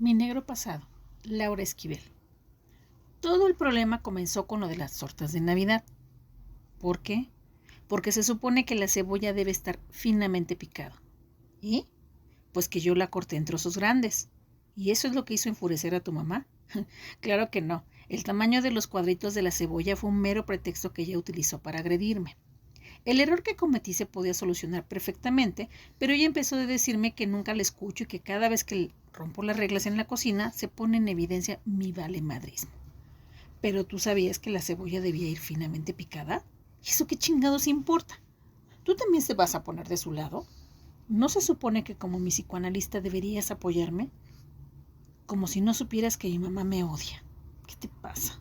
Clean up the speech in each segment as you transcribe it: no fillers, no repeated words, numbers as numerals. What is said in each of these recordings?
Mi negro pasado, Laura Esquivel. Todo el problema comenzó con lo de las tortas de Navidad. ¿Por qué? Porque se supone que la cebolla debe estar finamente picada. ¿Y? Pues que yo la corté en trozos grandes. ¿Y eso es lo que hizo enfurecer a tu mamá? Claro que no. El tamaño de los cuadritos de la cebolla fue un mero pretexto que ella utilizó para agredirme. El error que cometí se podía solucionar perfectamente, pero ella empezó a decirme que nunca la escucho y que cada vez que rompo las reglas en la cocina se pone en evidencia mi valemadrismo. ¿Pero tú sabías que la cebolla debía ir finamente picada? ¿Y eso qué chingados importa? ¿Tú también te vas a poner de su lado? ¿No se supone que como mi psicoanalista deberías apoyarme? Como si no supieras que mi mamá me odia. ¿Qué te pasa?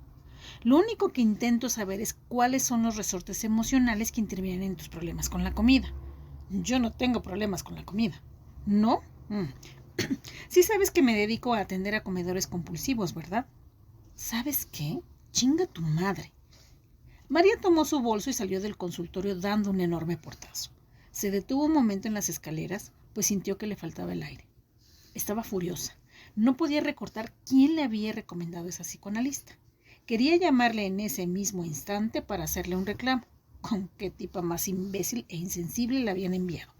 Lo único que intento saber es cuáles son los resortes emocionales que intervienen en tus problemas con la comida. Yo no tengo problemas con la comida. ¿No? Sí sabes que me dedico a atender a comedores compulsivos, ¿verdad? ¿Sabes qué? Chinga tu madre. María tomó su bolso y salió del consultorio dando un enorme portazo. Se detuvo un momento en las escaleras, pues sintió que le faltaba el aire. Estaba furiosa. No podía recordar quién le había recomendado esa psicoanalista. Quería llamarle en ese mismo instante para hacerle un reclamo. ¿Con qué tipa más imbécil e insensible le habían enviado?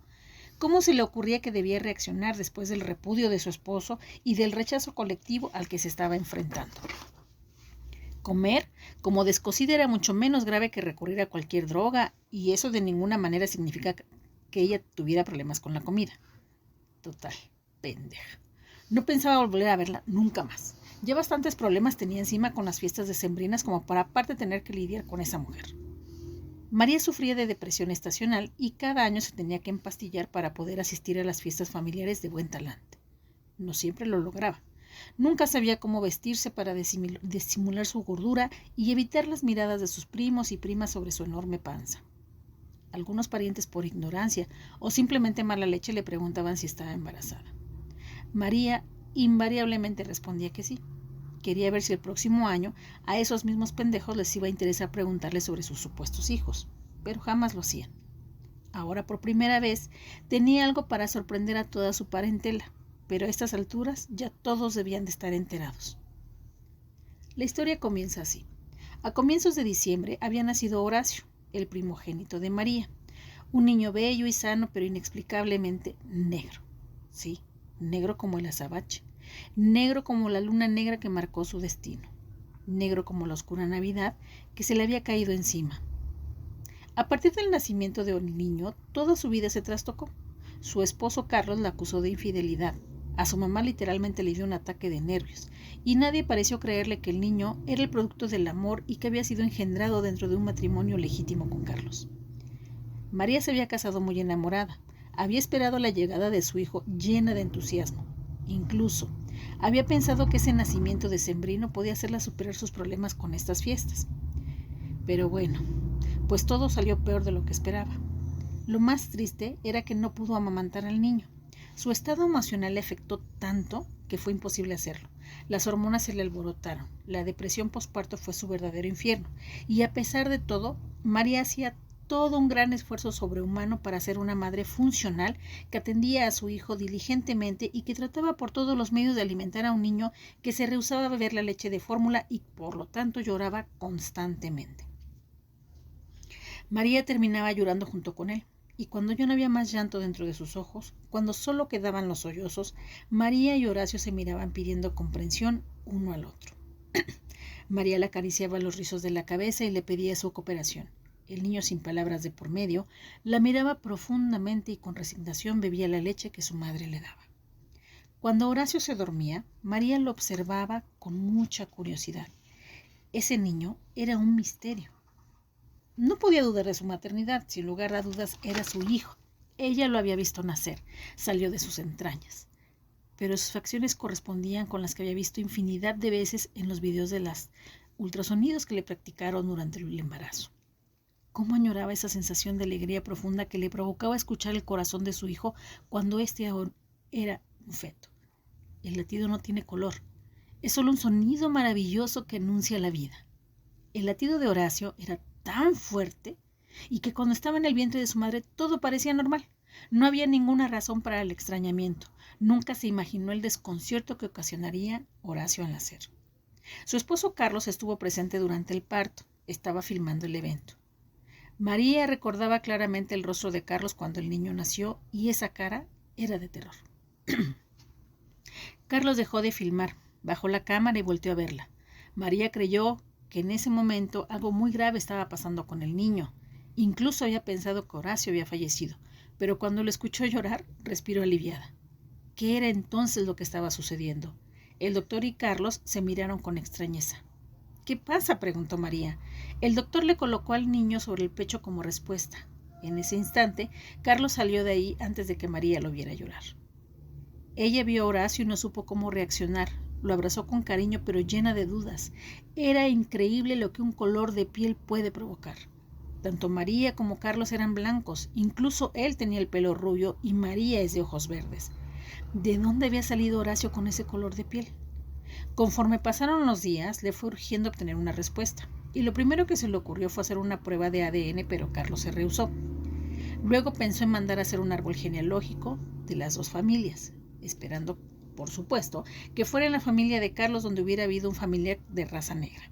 ¿Cómo se le ocurría que debía reaccionar después del repudio de su esposo y del rechazo colectivo al que se estaba enfrentando? Comer como descosida era mucho menos grave que recurrir a cualquier droga, y eso de ninguna manera significa que ella tuviera problemas con la comida. Total, pendeja. No pensaba volver a verla nunca más. Ya bastantes problemas tenía encima con las fiestas decembrinas como para aparte tener que lidiar con esa mujer. María sufría de depresión estacional y cada año se tenía que empastillar para poder asistir a las fiestas familiares de buen talante. No siempre lo lograba. Nunca sabía cómo vestirse para disimular su gordura y evitar las miradas de sus primos y primas sobre su enorme panza. Algunos parientes por ignorancia o simplemente mala leche le preguntaban si estaba embarazada. María invariablemente respondía que sí. Quería ver si el próximo año a esos mismos pendejos les iba a interesar preguntarle sobre sus supuestos hijos, pero jamás lo hacían. Ahora por primera vez tenía algo para sorprender a toda su parentela, pero a estas alturas ya todos debían de estar enterados. La historia comienza así. A comienzos de diciembre había nacido Horacio, el primogénito de María, un niño bello y sano pero inexplicablemente negro. Sí, negro como el azabache, negro como la luna negra que marcó su destino, negro como la oscura Navidad que se le había caído encima. A partir del nacimiento de un niño, toda su vida se trastocó. Su esposo Carlos la acusó de infidelidad. A su mamá literalmente le dio un ataque de nervios, y nadie pareció creerle que el niño era el producto del amor y que había sido engendrado dentro de un matrimonio legítimo con Carlos. María se había casado muy enamorada. Había esperado la llegada de su hijo llena de entusiasmo. Incluso había pensado que ese nacimiento decembrino podía hacerla superar sus problemas con estas fiestas. Pero bueno, pues todo salió peor de lo que esperaba. Lo más triste era que no pudo amamantar al niño. Su estado emocional le afectó tanto que fue imposible hacerlo. Las hormonas se le alborotaron, la depresión posparto fue su verdadero infierno, y a pesar de todo, María hacía todo un gran esfuerzo sobrehumano para ser una madre funcional que atendía a su hijo diligentemente y que trataba por todos los medios de alimentar a un niño que se rehusaba a beber la leche de fórmula y por lo tanto lloraba constantemente. María terminaba llorando junto con él, y cuando ya no había más llanto dentro de sus ojos, cuando solo quedaban los sollozos, María y Horacio se miraban pidiendo comprensión uno al otro. María le acariciaba los rizos de la cabeza y le pedía su cooperación. El niño, sin palabras de por medio, la miraba profundamente y con resignación bebía la leche que su madre le daba. Cuando Horacio se dormía, María lo observaba con mucha curiosidad. Ese niño era un misterio. No podía dudar de su maternidad, sin lugar a dudas era su hijo. Ella lo había visto nacer, salió de sus entrañas. Pero sus facciones correspondían con las que había visto infinidad de veces en los videos de los ultrasonidos que le practicaron durante el embarazo. Cómo añoraba esa sensación de alegría profunda que le provocaba escuchar el corazón de su hijo cuando éste era un feto. El latido no tiene color, es solo un sonido maravilloso que anuncia la vida. El latido de Horacio era tan fuerte y que cuando estaba en el vientre de su madre todo parecía normal. No había ninguna razón para el extrañamiento. Nunca se imaginó el desconcierto que ocasionaría Horacio al nacer. Su esposo Carlos estuvo presente durante el parto. Estaba filmando el evento. María recordaba claramente el rostro de Carlos cuando el niño nació y esa cara era de terror. Carlos dejó de filmar, bajó la cámara y volteó a verla. María creyó que en ese momento algo muy grave estaba pasando con el niño. Incluso había pensado que Horacio había fallecido, pero cuando lo escuchó llorar, respiró aliviada. ¿Qué era entonces lo que estaba sucediendo? El doctor y Carlos se miraron con extrañeza. ¿Qué pasa?, preguntó María. El doctor le colocó al niño sobre el pecho como respuesta. En ese instante, Carlos salió de ahí antes de que María lo viera llorar. Ella vio a Horacio y no supo cómo reaccionar. Lo abrazó con cariño, pero llena de dudas. Era increíble lo que un color de piel puede provocar. Tanto María como Carlos eran blancos. Incluso él tenía el pelo rubio y María es de ojos verdes. ¿De dónde había salido Horacio con ese color de piel? Conforme pasaron los días, le fue urgiendo obtener una respuesta, y lo primero que se le ocurrió fue hacer una prueba de ADN, pero Carlos se rehusó. Luego pensó en mandar a hacer un árbol genealógico de las dos familias, esperando, por supuesto, que fuera en la familia de Carlos donde hubiera habido un familiar de raza negra.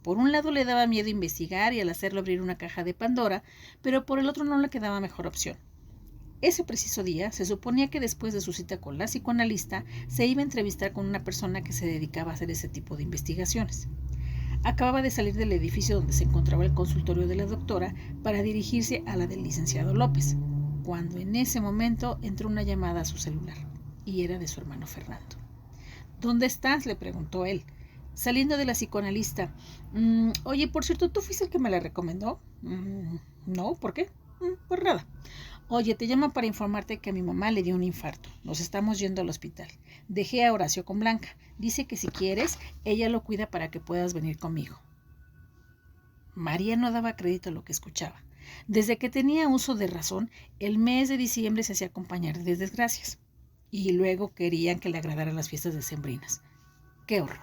Por un lado le daba miedo investigar y al hacerlo abrir una caja de Pandora, pero por el otro no le quedaba mejor opción. Ese preciso día se suponía que después de su cita con la psicoanalista se iba a entrevistar con una persona que se dedicaba a hacer ese tipo de investigaciones. Acababa de salir del edificio donde se encontraba el consultorio de la doctora para dirigirse a la del licenciado López, cuando en ese momento entró una llamada a su celular, y era de su hermano Fernando. ¿Dónde estás?, le preguntó él, saliendo de la psicoanalista. Oye, por cierto, ¿tú fuiste el que me la recomendó? No, ¿por qué? Pues nada. Oye, te llamo para informarte que a mi mamá le dio un infarto. Nos estamos yendo al hospital. Dejé a Horacio con Blanca. Dice que si quieres, ella lo cuida para que puedas venir conmigo. María no daba crédito a lo que escuchaba. Desde que tenía uso de razón, el mes de diciembre se hacía acompañar de desgracias. Y luego querían que le agradaran las fiestas decembrinas. ¡Qué horror!